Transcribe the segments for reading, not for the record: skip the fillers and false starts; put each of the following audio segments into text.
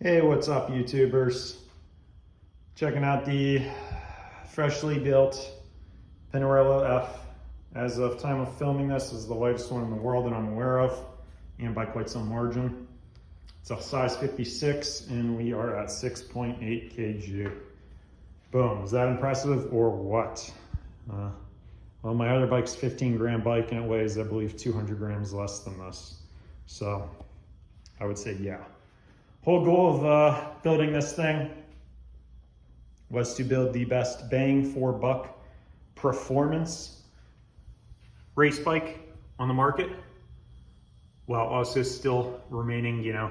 Hey, what's up, YouTubers? Checking out the freshly built Pinarello F. As of time of filming this, is the lightest one in the world that I'm aware of, and by quite some margin. It's a size 56, and we are at 6.8 kg. Boom, is that impressive or what? Well, my other bike's a 15-gram bike, and it weighs, I believe, 200 grams less than this. So, I would say yeah. Whole goal of building this thing was to build the best bang for buck performance race bike on the market, while also still remaining, you know,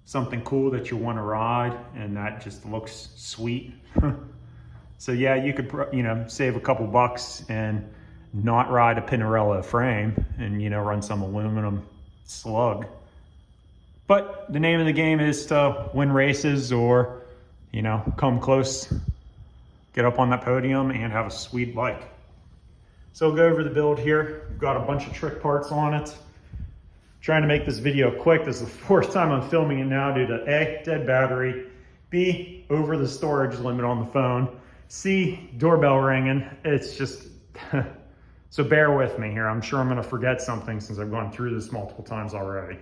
something cool that you want to ride and that just looks sweet. So yeah, you could, you know, save a couple bucks and not ride a Pinarello frame and, you know, run some aluminum slug. But the name of the game is to win races or, you know, come close, get up on that podium and have a sweet bike. So we'll go over the build here. We've got a bunch of trick parts on it. Trying to make this video quick. This is the fourth time I'm filming it now due to A, dead battery, B, over the storage limit on the phone, C, doorbell ringing. It's just, so bear with me here. I'm sure I'm gonna forget something since I've gone through this multiple times already.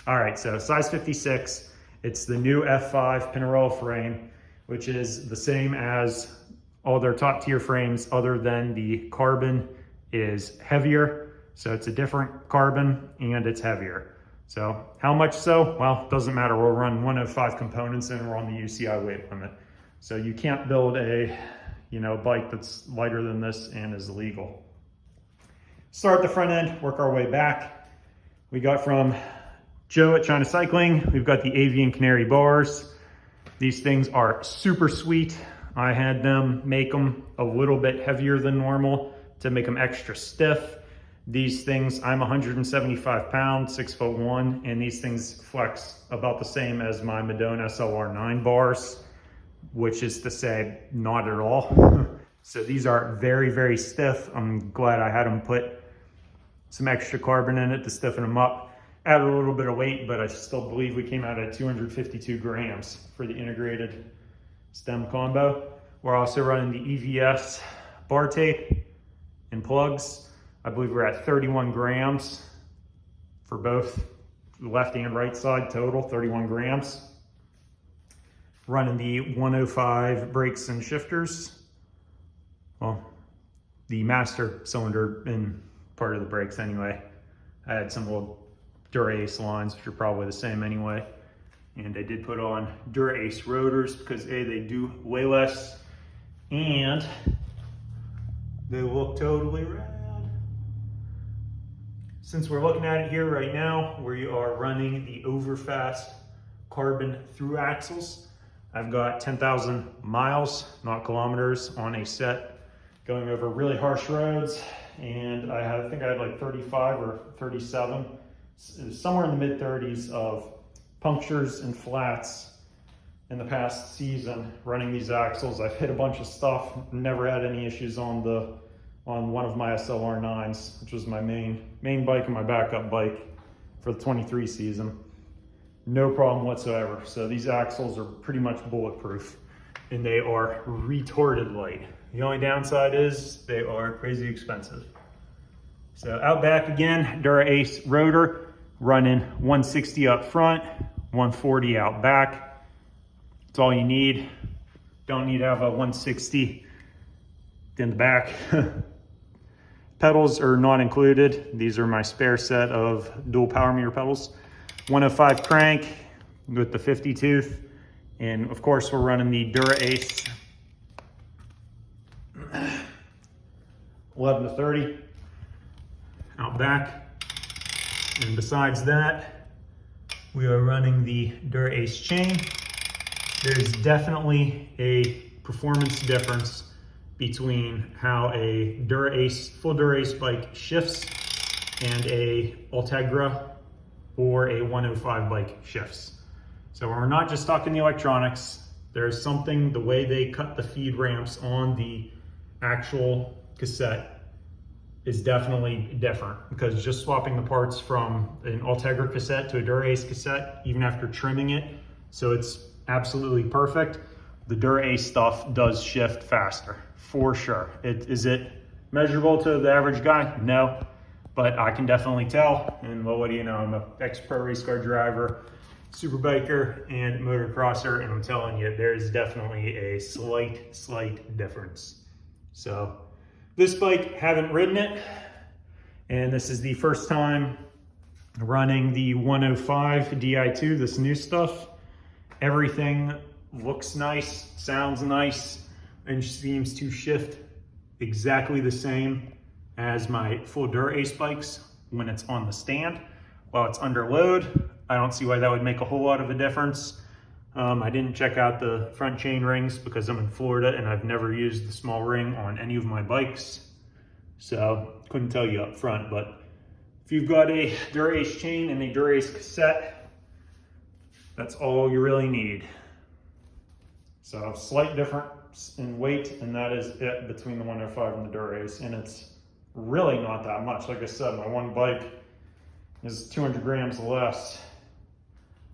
All right, so size 56, it's the new F5 Pinarello frame, which is the same as all their top tier frames other than the carbon is heavier. So it's a different carbon and it's heavier. So how much so? Well, it doesn't matter. We'll run 105 components and we're on the UCI weight limit. So you can't build a, you know, bike that's lighter than this and is legal. Start at the front end, work our way back. We got from Joe at China Cycling, we've got the avian canary bars. These things are super sweet. I had them make them a little bit heavier than normal to make them extra stiff. These things, I'm 175 pounds, 6'1", and these things flex about the same as my Madone SLR9 bars, which is to say, not at all. So these are very, very stiff. I'm glad I had them put some extra carbon in it to stiffen them up. Added a little bit of weight, but I still believe we came out at 252 grams for the integrated stem combo. We're also running the EVS bar tape and plugs. I believe we're at 31 grams for both the left and right side total, 31 grams. Running the 105 brakes and shifters. Well, the master cylinder in part of the brakes anyway. I had some little Dura-Ace lines, which are probably the same anyway. And I did put on Dura-Ace rotors because A, they do way less and they look totally rad. Since we're looking at it here right now, we are running the Overfast carbon through axles. I've got 10,000 miles, not kilometers, on a set going over really harsh roads. And I think I had like 35 or 37. Somewhere in the mid-30s of punctures and flats in the past season running these axles. I've hit a bunch of stuff, never had any issues on one of my SLR9s, which was my main bike and my backup bike for the 23 season. No problem whatsoever. So these axles are pretty much bulletproof and they are retarded light. The only downside is they are crazy expensive. So out back again, Dura-Ace rotor, running 160 up front, 140 out back. That's all you need. Don't need to have a 160 in the back. Pedals are not included. These are my spare set of dual power meter pedals. 105 crank with the 50 tooth. And of course we're running the Dura-Ace 11 to 30 out back. And besides that, we are running the Dura-Ace chain. There's definitely a performance difference between how a full Dura-Ace bike shifts and a Ultegra or a 105 bike shifts. So we're not just talking the electronics. There's something, the way they cut the feed ramps on the actual cassette is definitely different, because just swapping the parts from an Ultegra cassette to a Dura-Ace cassette, even after trimming it, So it's absolutely perfect. The Dura-Ace stuff does shift faster, for sure. Is it measurable to the average guy? No, but I can definitely tell. And well, what do you know? I'm an ex-pro race car driver, super biker, and motocrosser, and I'm telling you, there's definitely a slight difference. So this bike, haven't ridden it, and this is the first time running the 105 Di2, this new stuff. Everything looks nice, sounds nice, and seems to shift exactly the same as my full Dura-Ace bikes when it's on the stand. While it's under load, I don't see why that would make a whole lot of a difference. I didn't check out the front chain rings because I'm in Florida and I've never used the small ring on any of my bikes. So couldn't tell you up front, but if you've got a Dura-Ace chain and a Dura-Ace cassette, that's all you really need. So slight difference in weight, and that is it between the 105 and the Dura-Ace, and it's really not that much. Like I said, my one bike is 200 grams less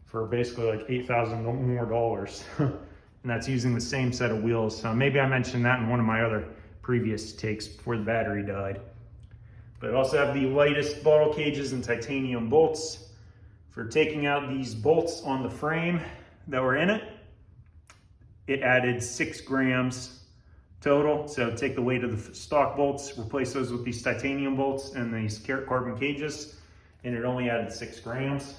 for basically like $8,000 more dollars. And that's using the same set of wheels. So maybe I mentioned that in one of my other previous takes before the battery died. But I also have the lightest bottle cages and titanium bolts. For taking out these bolts on the frame that were in it, it added 6 grams total. So take the weight of the stock bolts, replace those with these titanium bolts and these carbon cages, and it only added 6 grams.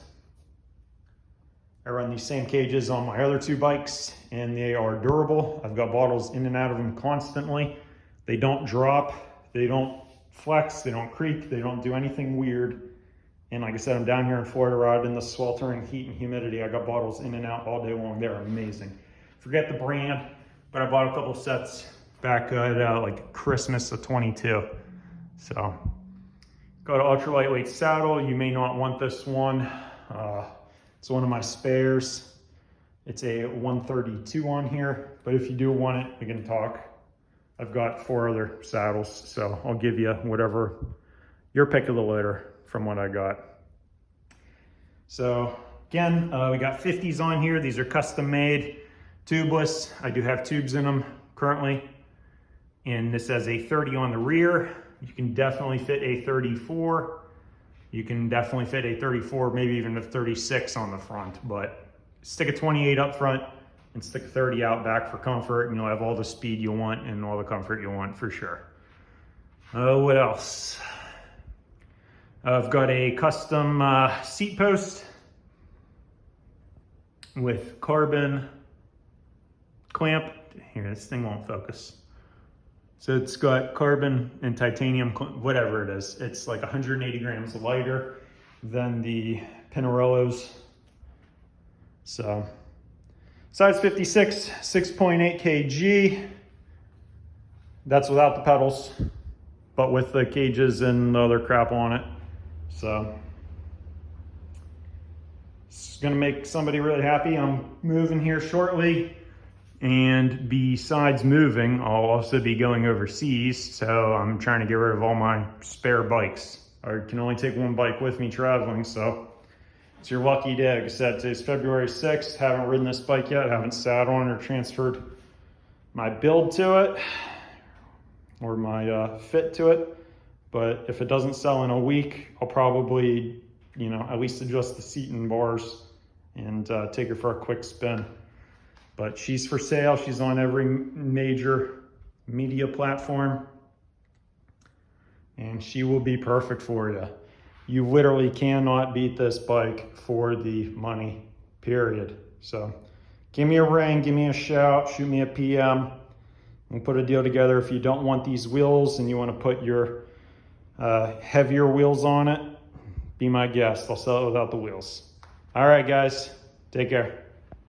I run these same cages on my other 2 bikes, and they are durable. I've got bottles in and out of them constantly. They don't drop, they don't flex, they don't creak, they don't do anything weird. And like I said, I'm down here in Florida, right in the sweltering heat and humidity. I got bottles in and out all day long. They're amazing. Forget the brand, but I bought a couple sets back at like Christmas of 22. So got an ultra lightweight saddle. You may not want this one. It's one of my spares. It's a 132 on here, but if you do want it, we can talk. I've got 4 other saddles, so I'll give you whatever your pick of the litter from what I got. So again, we got 50s on here. These are custom made, tubeless. I do have tubes in them currently. And this has a 30 on the rear. You can definitely fit a 34. You can definitely fit a 34, maybe even a 36 on the front, but stick a 28 up front and stick a 30 out back for comfort, and you'll have all the speed you want and all the comfort you want for sure. What else? I've got a custom seat post with carbon clamp. Here, this thing won't focus. So it's got carbon and titanium, whatever it is. It's like 180 grams lighter than the Pinarellos. So size 56, 6.8 kg. That's without the pedals, but with the cages and the other crap on it. So it's gonna make somebody really happy. I'm moving here shortly. And besides moving, I'll also be going overseas, so I'm trying to get rid of all my spare bikes. I can only take one bike with me traveling, so it's your lucky day. Like I said, today's February 6th. Haven't ridden this bike yet, haven't sat on or transferred my build to it or my fit to it. But if it doesn't sell in a week, I'll probably, at least adjust the seat and bars and take her for a quick spin. But she's for sale. She's on every major media platform. And she will be perfect for you. You literally cannot beat this bike for the money, period. So give me a ring, give me a shout, shoot me a PM. We'll put a deal together. If you don't want these wheels and you want to put your heavier wheels on it, be my guest. I'll sell it without the wheels. All right, guys, take care.